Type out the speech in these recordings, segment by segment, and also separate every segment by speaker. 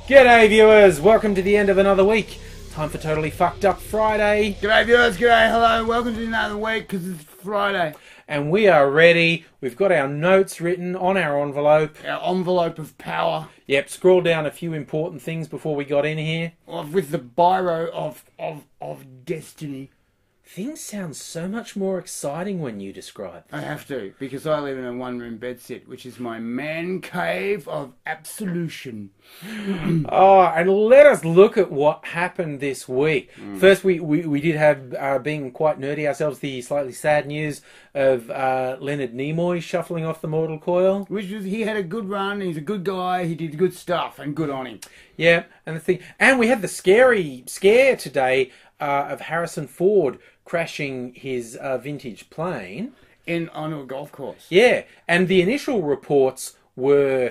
Speaker 1: G'day viewers, welcome to the end of another week. Time for Totally Fucked Up Friday.
Speaker 2: G'day viewers, g'day, hello, welcome to another week because it's Friday.
Speaker 1: And we are ready. We've got our notes written on our envelope.
Speaker 2: Our envelope of power.
Speaker 1: Yep, scroll down a few important things before we got in here.
Speaker 2: With the biro of destiny.
Speaker 1: Things sound so much more exciting when you describe them.
Speaker 2: I have to, because I live in a one-room bedsit, which is my man cave of absolution.
Speaker 1: Oh, and let us look at what happened this week. First, we did have, being quite nerdy ourselves, the slightly sad news of Leonard Nimoy shuffling off the mortal coil.
Speaker 2: Which was, he had a good run, he's a good guy, he did good stuff, and good on him.
Speaker 1: Yeah, and we had the scary scare today of Harrison Ford crashing his vintage plane
Speaker 2: On a golf course.
Speaker 1: Yeah, and the initial reports were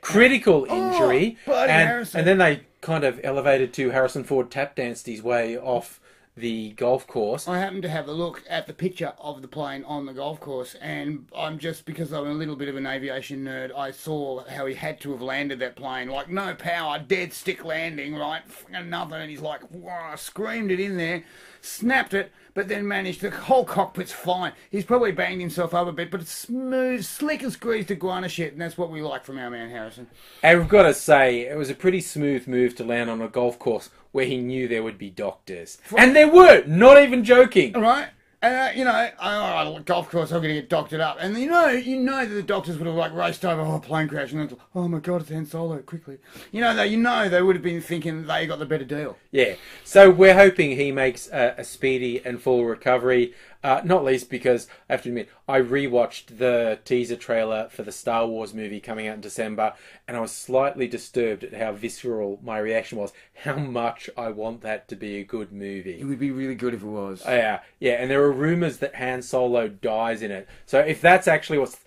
Speaker 1: critical injury, and then they kind of elevated to Harrison Ford tap danced his way off the golf course.
Speaker 2: I happened to have a look at the picture of the plane on the golf course, and I'm just, because I'm a little bit of an aviation nerd, I saw how he had to have landed that plane, like no power, dead stick landing, right, nothing, and he's like, wow, screamed it in there, snapped it, but then managed, the whole cockpit's fine. He's probably banged himself up a bit, but it's smooth, slick as greased iguana shit, and that's what we like from our man Harrison.
Speaker 1: And we've got to say, it was a pretty smooth move to land on a golf course where he knew there would be doctors. And there were, not even joking.
Speaker 2: Right? And, golf course, I'm going to get doctored up. And you know that the doctors would have, like, raced over, plane crash, and then, oh my God, it's Han Solo, quickly. You know they would have been thinking they got the better deal.
Speaker 1: Yeah. So we're hoping he makes a speedy and full recovery, not least because, I have to admit, I rewatched the teaser trailer for the Star Wars movie coming out in December, and I was slightly disturbed at how visceral my reaction was, how much I want that to be a good movie.
Speaker 2: It would be really good if it was.
Speaker 1: Yeah, and there are rumours that Han Solo dies in it. So if that's actually what's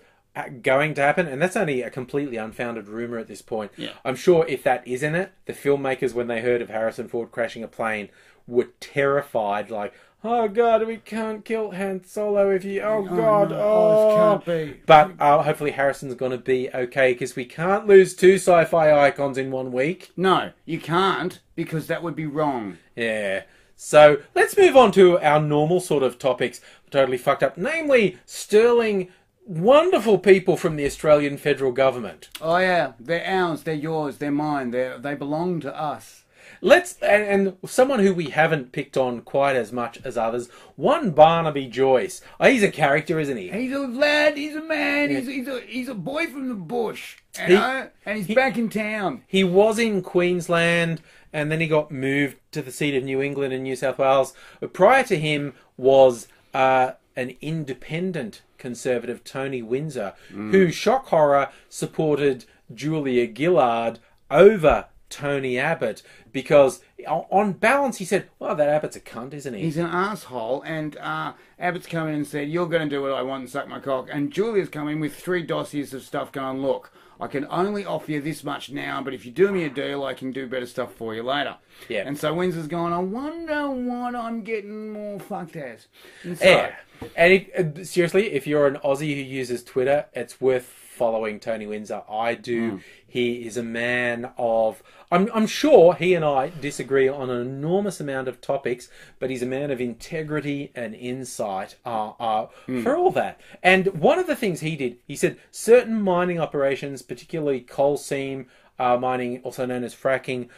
Speaker 1: going to happen, and that's only a completely unfounded rumour at this point, I'm sure if that is in it, the filmmakers, when they heard of Harrison Ford crashing a plane, were terrified, like, oh God, we can't kill Han Solo if you... Oh God,
Speaker 2: it can't be.
Speaker 1: But hopefully Harrison's going to be okay, because we can't lose two sci-fi icons in 1 week.
Speaker 2: No, you can't, because that would be wrong.
Speaker 1: Yeah. So let's move on to our normal sort of topics. Totally fucked up. Namely, sterling, wonderful people from the Australian federal government.
Speaker 2: Oh yeah, they're ours, they're yours, they're mine, they belong to us.
Speaker 1: And someone who we haven't picked on quite as much as others, one Barnaby Joyce. Oh, he's a character, isn't he?
Speaker 2: He's a lad, he's a man, he's a boy from the bush, and he's back in town.
Speaker 1: He was in Queensland, and then he got moved to the seat of New England and New South Wales. But prior to him was an independent Conservative, Tony Windsor, who, shock horror, supported Julia Gillard over Tony Abbott, because on balance he said, well, that Abbott's a cunt, isn't he?
Speaker 2: He's an asshole, and Abbott's come in and said, you're going to do what I want and suck my cock, and Julia's come in with 3 dossiers of stuff going, look, I can only offer you this much now, but if you do me a deal, I can do better stuff for you later. Yeah. And so Windsor's going, I wonder what I'm getting more fucked as. And so,
Speaker 1: yeah. And seriously, if you're an Aussie who uses Twitter, it's worth following Tony Windsor. I do. He is a man of... I'm sure he and I disagree on an enormous amount of topics, but he's a man of integrity and insight for all that. And one of the things he did, he said certain mining operations, particularly coal seam mining, also known as fracking,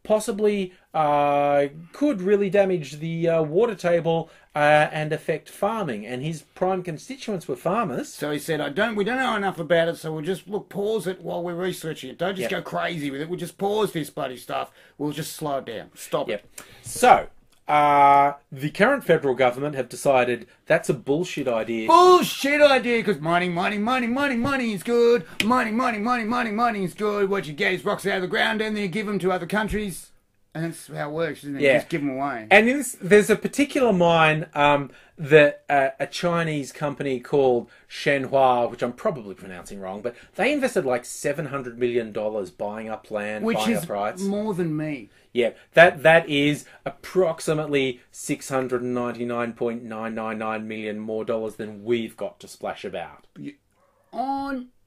Speaker 1: possibly could really damage the water table and affect farming, and his prime constituents were farmers.
Speaker 2: So he said, we don't know enough about it, so we'll just pause it while we're researching it. Don't just go crazy with it. We'll just pause this bloody stuff. We'll just slow it down. Stop it.
Speaker 1: So, the current federal government have decided that's a bullshit idea.
Speaker 2: Bullshit idea, because mining is good. Mining is good. What you get is rocks out of the ground, and then you give them to other countries. And that's how it works, isn't it?
Speaker 1: Yeah.
Speaker 2: You just give them away.
Speaker 1: And there's a particular mine that a Chinese company called Shenhua, which I'm probably pronouncing wrong, but they invested like $700 million buying up land, buying up rights.
Speaker 2: Which is more than me.
Speaker 1: Yeah, that is approximately $699.999 million more dollars than we've got to splash about.
Speaker 2: Yeah.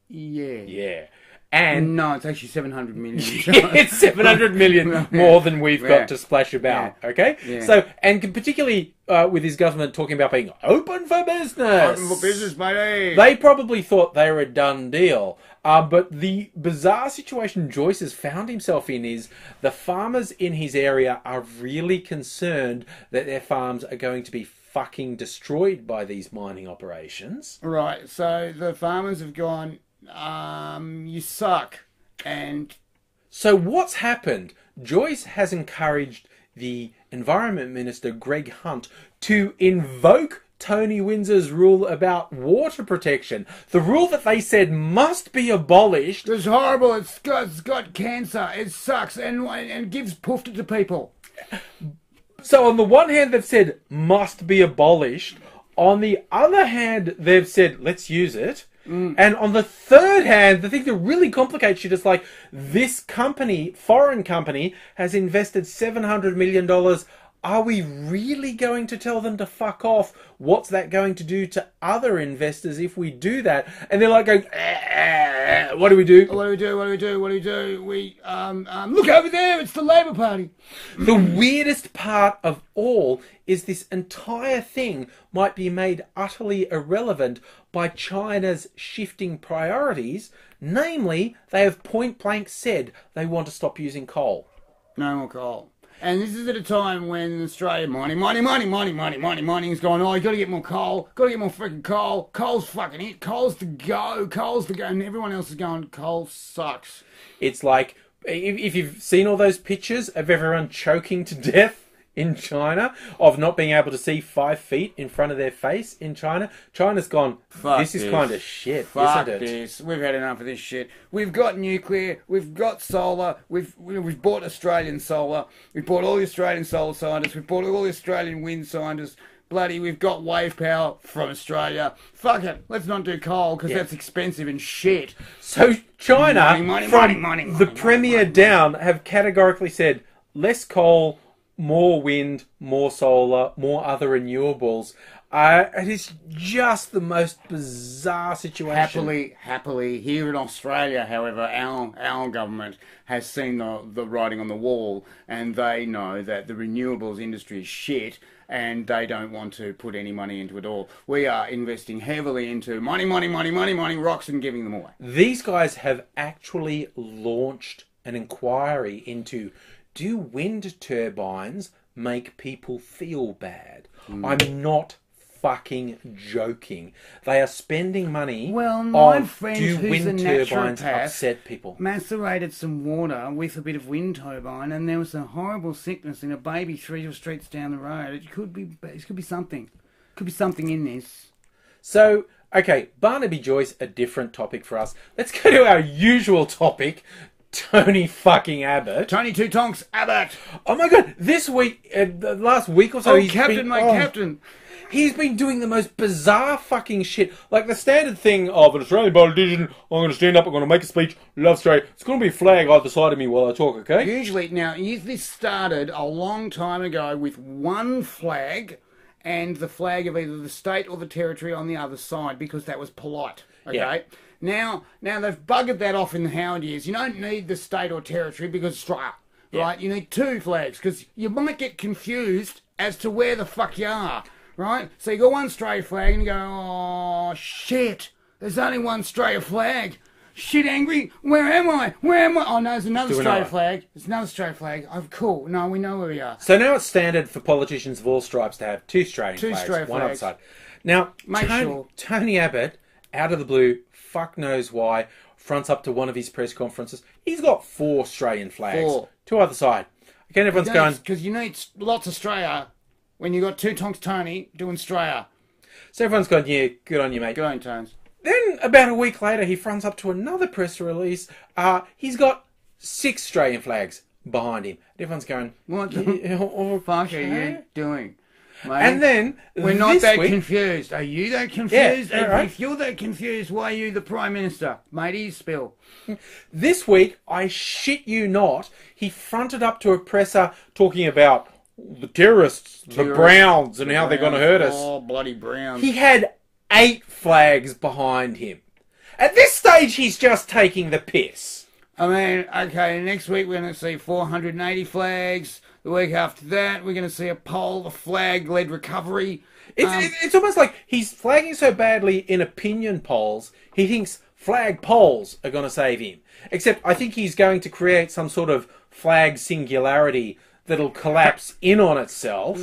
Speaker 1: Yeah. And
Speaker 2: no, it's actually 700 million.
Speaker 1: it's 700 million more than we've got to splash about. Okay, so and particularly with his government talking about being open for business.
Speaker 2: Open for business, matey.
Speaker 1: They probably thought they were a done deal. But the bizarre situation Joyce has found himself in is the farmers in his area are really concerned that their farms are going to be fucking destroyed by these mining operations.
Speaker 2: Right, so the farmers have gone, you suck. And
Speaker 1: so what's happened? Joyce has encouraged the Environment Minister, Greg Hunt, to invoke Tony Windsor's rule about water protection. The rule that they said must be abolished.
Speaker 2: It's horrible. It's got cancer. It sucks and gives poof to people.
Speaker 1: So on the one hand, they've said must be abolished. On the other hand, they've said let's use it. And on the third hand, the thing that really complicates shit is like this company, foreign company, has invested $700 million. Are we really going to tell them to fuck off? What's that going to do to other investors if we do that? And they're like going, what do we do?
Speaker 2: What do we do? What do we do? What do we do? We, look over there, it's the Labour Party.
Speaker 1: The weirdest part of all is this entire thing might be made utterly irrelevant by China's shifting priorities. Namely, they have point blank said they want to stop using coal.
Speaker 2: No more coal. And this is at a time when Australia mining's going, oh, you got to get more coal, got to get more freaking coal, coal's fucking it, coal's the go, and everyone else is going, coal sucks.
Speaker 1: It's like, if you've seen all those pictures of everyone choking to death in China, of not being able to see 5 feet in front of their face in China, China's gone, this is kind of shit, isn't it?
Speaker 2: This. We've had enough of this shit. We've got nuclear, we've got solar, we've bought Australian solar, we've bought all the Australian solar scientists, we've bought all the Australian wind scientists, bloody, we've got wave power from Australia. Fuck it, let's not do coal, because that's expensive and shit.
Speaker 1: So China, from the premier down, have categorically said, less coal, more wind, more solar, more other renewables. It is just the most bizarre situation.
Speaker 2: Happily, here in Australia, however, our government has seen the writing on the wall, and they know that the renewables industry is shit, and they don't want to put any money into it all. We are investing heavily into money, rocks, and giving them away.
Speaker 1: These guys have actually launched an inquiry into, do wind turbines make people feel bad? I'm not fucking joking. They are spending money on do wind turbines upset people.
Speaker 2: Macerated some water with a bit of wind turbine, and there was a horrible sickness in a baby 3 streets down the road. It could be something. Could be something in this.
Speaker 1: So, okay, Barnaby Joyce, a different topic for us. Let's go to our usual topic. Tony fucking Abbott.
Speaker 2: Tony Two Tonks Abbott.
Speaker 1: Oh my god, this week, the last week or so,
Speaker 2: Captain.
Speaker 1: He's been doing the most bizarre fucking shit. Like the standard thing of an Australian politician, I'm going to stand up, I'm going to make a speech, love Australia. It's going to be a flag either side of me while I talk, okay?
Speaker 2: Usually, now, this started a long time ago with one flag and the flag of either the state or the territory on the other side, because that was polite, okay? Yeah. Now they've buggered that off in the Howard years. You don't need the state or territory because Australia, right? You need 2 flags because you might get confused as to where the fuck you are, right? So you got one Australia flag and you go, oh, shit, there's only one Australia flag. Shit, angry, where am I? Oh, no, there's another Australia flag. There's another Australia flag. Oh, cool. No, we know where we are.
Speaker 1: So now it's standard for politicians of all stripes to have 2 Australian flags, one outside. Now, Tony Abbott, out of the blue, fuck knows why, fronts up to one of his press conferences. He's got 4 Australian flags. 4. 2 either side. Again, everyone's going,
Speaker 2: because you need lots of Australia when you got 2 Tonks Tony doing Australia.
Speaker 1: So everyone's going, yeah, good on you, mate.
Speaker 2: Good on you, Tones.
Speaker 1: Then, about a week later, he fronts up to another press release. He's got 6 Australian flags behind him. Everyone's going,
Speaker 2: what the fuck are you doing? Mate,
Speaker 1: and then
Speaker 2: we're not that confused. Are you that confused?
Speaker 1: Yeah, right.
Speaker 2: If you're that confused, why are you the Prime Minister? Matey, spill.
Speaker 1: This week, I shit you not, he fronted up to a presser talking about the terrorists, the Browns, and how they're going to hurt us.
Speaker 2: Oh, bloody Browns.
Speaker 1: He had 8 flags behind him. At this stage, he's just taking the piss.
Speaker 2: I mean, okay, next week we're going to see 480 flags. The week after that, we're going to see a poll, a flag-led recovery.
Speaker 1: It's almost like he's flagging so badly in opinion polls, he thinks flag polls are going to save him. Except I think he's going to create some sort of flag singularity that'll collapse in on itself.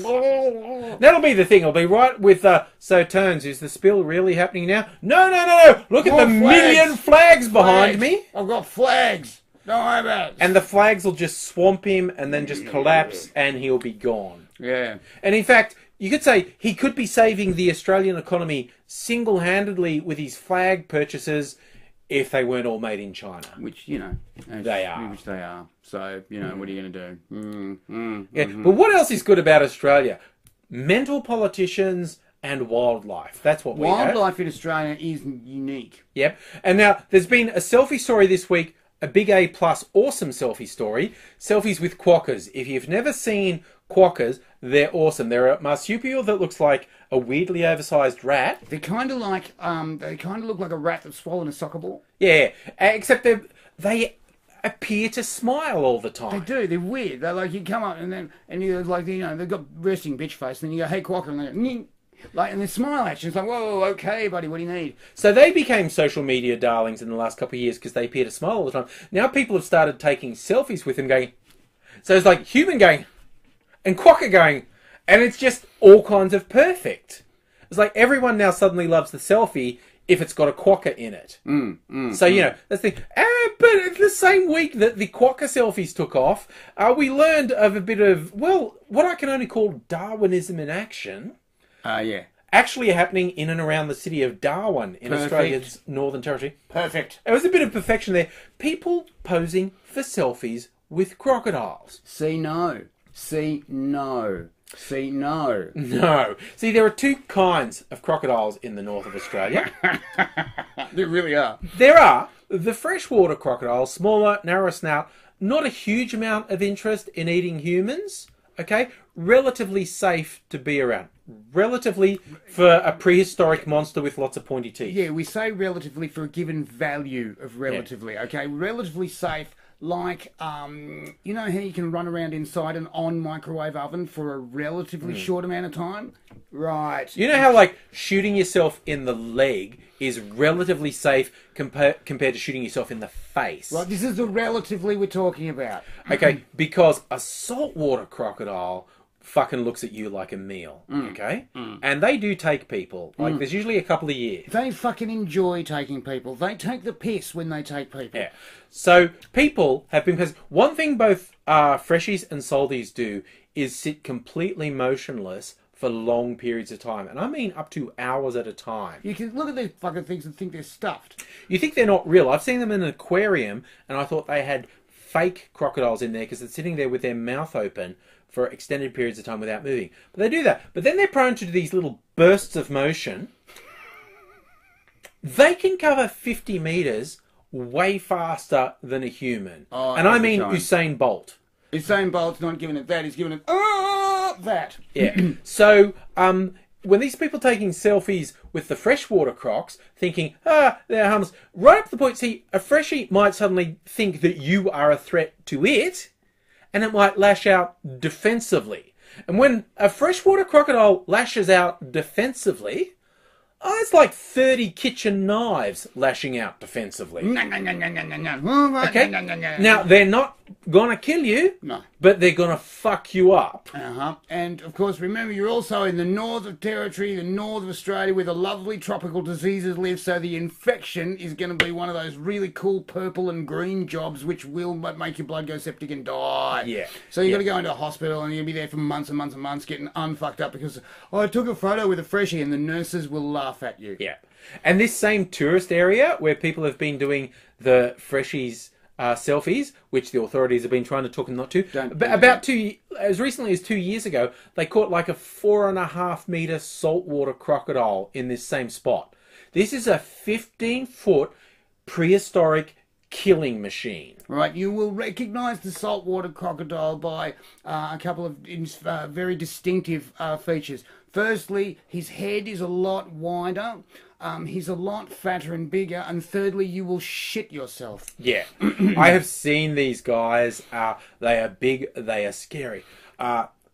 Speaker 1: That'll be the thing. It'll be right with, so Turns, is the spill really happening now? No. Look at the million flags behind me.
Speaker 2: I've got flags. Don't worry about it.
Speaker 1: And the flags will just swamp him and then just collapse and he'll be gone.
Speaker 2: Yeah.
Speaker 1: And in fact, you could say he could be saving the Australian economy single-handedly with his flag purchases if they weren't all made in China.
Speaker 2: Which, you know.
Speaker 1: They are.
Speaker 2: Which they are. So, you know, what are you going to do?
Speaker 1: Yeah. But what else is good about Australia? Mental politicians and wildlife. That's what we have.
Speaker 2: Wildlife in Australia is unique.
Speaker 1: Yep. And now, there's been a selfie story this week, a big A+ awesome selfie story. Selfies with quokkas. If you've never seen quokkas, they're awesome. They're a marsupial that looks like a weirdly oversized rat.
Speaker 2: They're kind of like, they kind of look like a rat that's swallowed a soccer ball.
Speaker 1: Yeah, except they appear to smile all the time.
Speaker 2: They do. They're weird. They're like, you come up and you're like, you know, they've got resting bitch face, and then you go, hey, Quokka, and they go, Ning. Like, and they smile at you. It's like, whoa, okay, buddy, what do you need?
Speaker 1: So they became social media darlings in the last couple of years because they appear to smile all the time. Now people have started taking selfies with them going, so it's like human going, and Quokka going, and it's just all kinds of perfect. It's like everyone now suddenly loves the selfie if it's got a Quokka in it. So, you know, that's the thing. But the same week that the Quokka selfies took off, we learned of a bit of, well, what I can only call Darwinism in action.
Speaker 2: Yeah.
Speaker 1: Actually happening in and around the city of Darwin in Australia's Northern Territory.
Speaker 2: Perfect.
Speaker 1: There was a bit of perfection there. People posing for selfies with crocodiles.
Speaker 2: See, no. See, no. See, no.
Speaker 1: No. See, there are two kinds of crocodiles in the north of Australia.
Speaker 2: There really are.
Speaker 1: There are the freshwater crocodiles, smaller, narrow snout, not a huge amount of interest in eating humans, okay? Relatively safe to be around. Relatively for a prehistoric monster with lots of pointy teeth.
Speaker 2: Yeah, we say relatively for a given value of relatively, okay? Relatively safe, like, you know how you can run around inside an on-microwave oven for a relatively short amount of time? Right.
Speaker 1: You know how, like, shooting yourself in the leg is relatively safe compared to shooting yourself in the face?
Speaker 2: Right, this is the relatively we're talking about.
Speaker 1: Okay, because a saltwater crocodile fucking looks at you like a meal, okay? And they do take people. Like, there's usually a couple of years.
Speaker 2: They fucking enjoy taking people. They take the piss when they take people.
Speaker 1: Yeah. So, people have been... One thing both freshies and salties do is sit completely motionless for long periods of time. And I mean up to hours at a time.
Speaker 2: You can look at these fucking things and think they're stuffed.
Speaker 1: You think they're not real. I've seen them in an aquarium, and I thought they had fake crocodiles in there because they're sitting there with their mouth open for extended periods of time without moving. But they do that. But then they're prone to these little bursts of motion. They can cover 50 metres way faster than a human.
Speaker 2: Oh,
Speaker 1: and I mean
Speaker 2: time.
Speaker 1: Usain Bolt.
Speaker 2: Usain Bolt's not giving it that. He's giving it that.
Speaker 1: Yeah. So, when these people taking selfies with the freshwater crocs, thinking, they're harmless, right up to the point, see, a freshie might suddenly think that you are a threat to it, and it might lash out defensively. And when a freshwater crocodile lashes out defensively, it's like 30 kitchen knives lashing out defensively. Okay? Now, they're not gonna kill you,
Speaker 2: No.
Speaker 1: but they're gonna fuck you up.
Speaker 2: And, of course, remember, you're also in the north of territory, the north of Australia, where the lovely tropical diseases live, so the infection is going to be one of those really cool purple and green jobs which will make your blood go septic and die.
Speaker 1: Yeah.
Speaker 2: So you've got to go into a hospital, and you'll be there for months and months and months getting unfucked up because, I took a photo with a freshie, and the nurses will laugh at you.
Speaker 1: Yeah. And this same tourist area where people have been doing the freshies selfies, which the authorities have been trying to talk them not to. As recently as 2 years ago, they caught like a 4.5 metre saltwater crocodile in this same spot. This is a 15-foot prehistoric killing machine.
Speaker 2: Right, you will recognise the saltwater crocodile by a couple of very distinctive features. Firstly, his head is a lot wider, he's a lot fatter and bigger, and thirdly, you will shit yourself.
Speaker 1: Yeah, I have seen these guys. They are big, they are scary.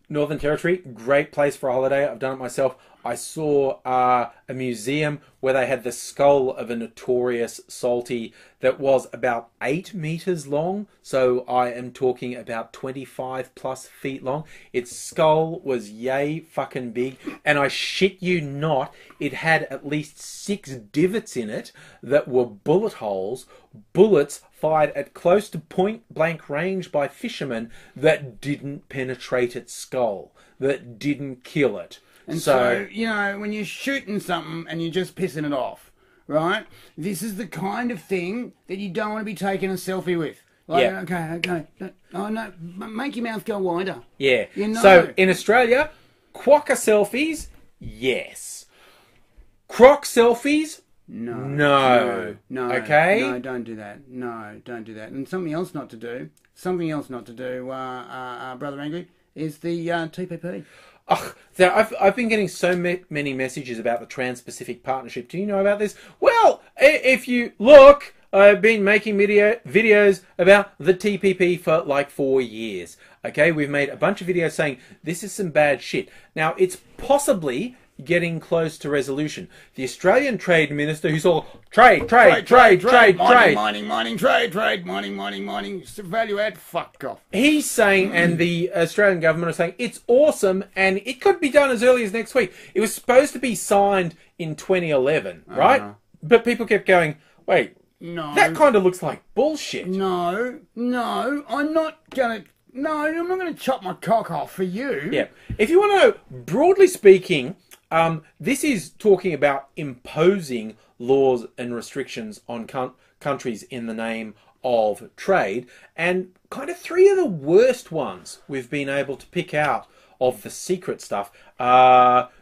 Speaker 1: Northern Territory, great place for a holiday. I've done it myself. I saw a museum where they had the skull of a notorious salty that was about 8 meters long. So I am talking about 25 plus feet long. Its skull was yay fucking big. And I shit you not, it had at least 6 divots in it that were bullet holes. Bullets fired at close to point blank range by fishermen that didn't penetrate its skull, that didn't kill it.
Speaker 2: And so, you know, when you're shooting something and you're just pissing it off, right? This is the kind of thing that you don't want to be taking a selfie with. Like,
Speaker 1: yeah.
Speaker 2: Okay. Oh, no, make your mouth go wider.
Speaker 1: Yeah.
Speaker 2: You know?
Speaker 1: So, in Australia, Quokka selfies, yes. Croc selfies, no. Okay?
Speaker 2: No, don't do that. No, don't do that. And something else not to do, Brother Angry, is the TPP.
Speaker 1: Ugh, I've been getting so many messages about the Trans-Pacific Partnership. Do you know about this? Well, if you look, I've been making videos about the TPP for like 4 years. Okay, we've made a bunch of videos saying this is some bad shit. Now, it's possibly getting close to resolution. The Australian Trade Minister, who's all trade, trade,
Speaker 2: mining, value add, fuck off.
Speaker 1: He's saying, and the Australian government are saying, it's awesome and it could be done as early as next week. It was supposed to be signed in 2011, right? But people kept going, wait,
Speaker 2: no,
Speaker 1: that kind of looks like bullshit.
Speaker 2: No, I'm not going to chop my cock off for you.
Speaker 1: Yeah. If you want to know, broadly speaking, this is talking about imposing laws and restrictions on countries in the name of trade, and kind of 3 of the worst ones we've been able to pick out of the secret stuff.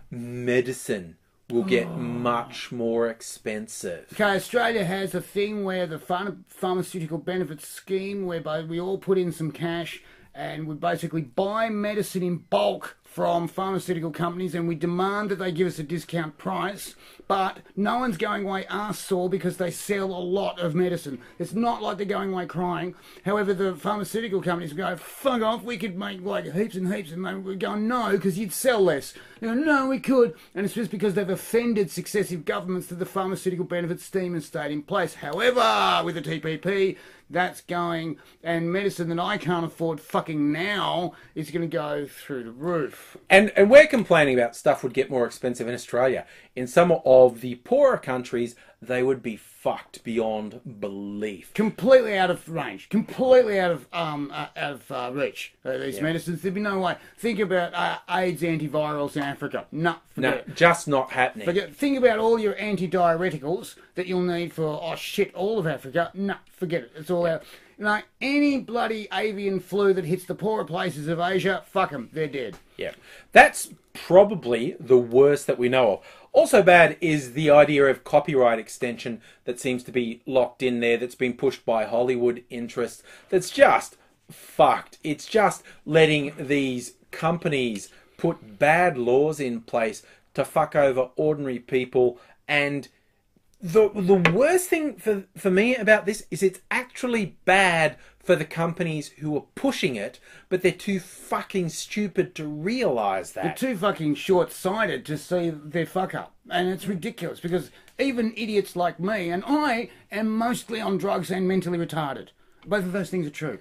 Speaker 1: Medicine will get much more expensive.
Speaker 2: Okay, Australia has a thing where the pharmaceutical benefits scheme, whereby we all put in some cash and we basically buy medicine in bulk from pharmaceutical companies, and we demand that they give us a discount price, but no one's going away arse sore because they sell a lot of medicine. It's not like they're going away crying. However, the pharmaceutical companies go, fuck off, we could make like heaps and heaps, and we're going, no, because you'd sell less. They go, no, we could. And it's just because they've offended successive governments that the pharmaceutical benefits scheme has stayed in place. However, with the TPP, that's going, and medicine that I can't afford fucking now is going to go through the roof.
Speaker 1: And we're complaining about stuff would get more expensive in Australia. In some of the poorer countries, they would be fucked beyond belief.
Speaker 2: Completely out of range. Completely out of reach. These medicines, there'd be no way. Think about AIDS antivirals in Africa. No, forget it.
Speaker 1: Just not happening.
Speaker 2: Think about all your antidiureticals that you'll need for, all of Africa. No, forget it. It's all out. Like any bloody avian flu that hits the poorer places of Asia, fuck them, they're dead.
Speaker 1: Yeah, that's probably the worst that we know of. Also bad is the idea of copyright extension that seems to be locked in there, that's been pushed by Hollywood interests. That's just fucked. It's just letting these companies put bad laws in place to fuck over ordinary people. And the worst thing for me about this is it's actually bad for the companies who are pushing it, but they're too fucking stupid to realise that.
Speaker 2: They're too fucking short-sighted to see their fuck-up. And it's ridiculous, because even idiots like me, and I am mostly on drugs and mentally retarded. Both of those things are true.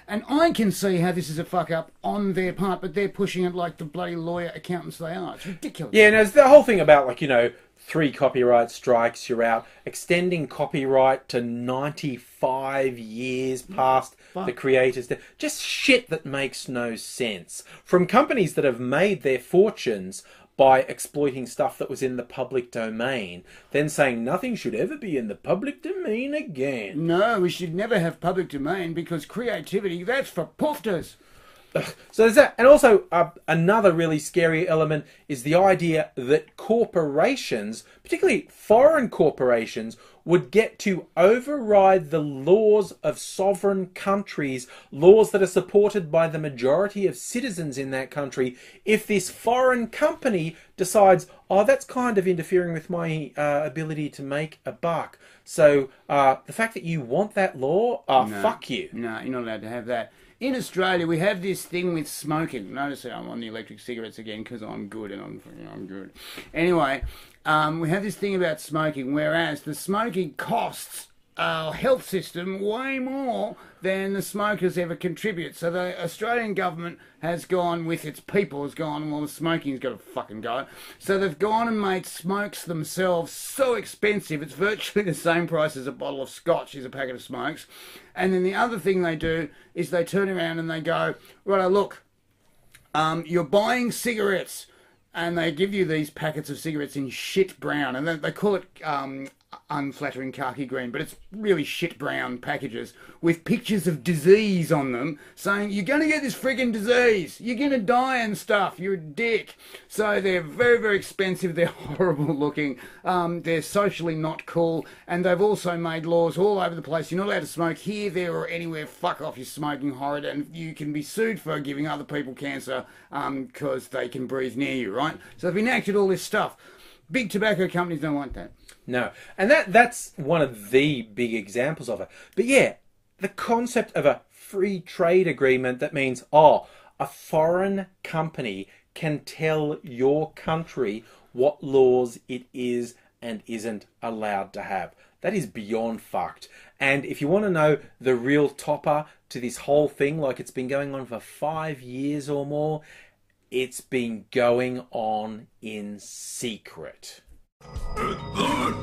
Speaker 2: And I can see how this is a fuck-up on their part, but they're pushing it like the bloody lawyer accountants they are. It's ridiculous.
Speaker 1: Yeah, and there's the whole thing about, 3 copyright strikes, you're out. Extending copyright to 95 years past the creator's death. Just shit that makes no sense. From companies that have made their fortunes by exploiting stuff that was in the public domain, then saying nothing should ever be in the public domain again.
Speaker 2: No, we should never have public domain, because creativity, that's for poofters.
Speaker 1: So there's that. And also, another really scary element is the idea that corporations, particularly foreign corporations, would get to override the laws of sovereign countries, laws that are supported by the majority of citizens in that country, if this foreign company decides, oh, that's kind of interfering with my ability to make a buck. So the fact that you want that law,
Speaker 2: No.
Speaker 1: fuck you.
Speaker 2: No, you're not allowed to have that. In Australia, we have this thing with smoking. Notice that I'm on the electric cigarettes again because I'm good and I'm good. Anyway, we have this thing about smoking, whereas the smoking costs our health system way more than the smokers ever contribute. So the Australian government has gone with its people, has gone, well, the smoking's got to fucking go. So they've gone and made smokes themselves so expensive, it's virtually the same price as a bottle of scotch is a packet of smokes. And then the other thing they do is they turn around and they go, right, look, you're buying cigarettes, and they give you these packets of cigarettes in shit brown, and they call it unflattering khaki green, but it's really shit brown packages with pictures of disease on them saying, you're going to get this friggin' disease, you're going to die and stuff, you're a dick. So they're very, very expensive, they're horrible looking, they're socially not cool, and they've also made laws all over the place. You're not allowed to smoke here, there, or anywhere. Fuck off, you're smoking horrid, and you can be sued for giving other people cancer because they can breathe near you, right? So they've enacted all this stuff. Big tobacco companies don't want that.
Speaker 1: No, and that's one of the big examples of it. But yeah, the concept of a free trade agreement that means, a foreign company can tell your country what laws it is and isn't allowed to have. That is beyond fucked. And if you want to know the real topper to this whole thing, like it's been going on for 5 years or more, it's been going on in secret.
Speaker 3: The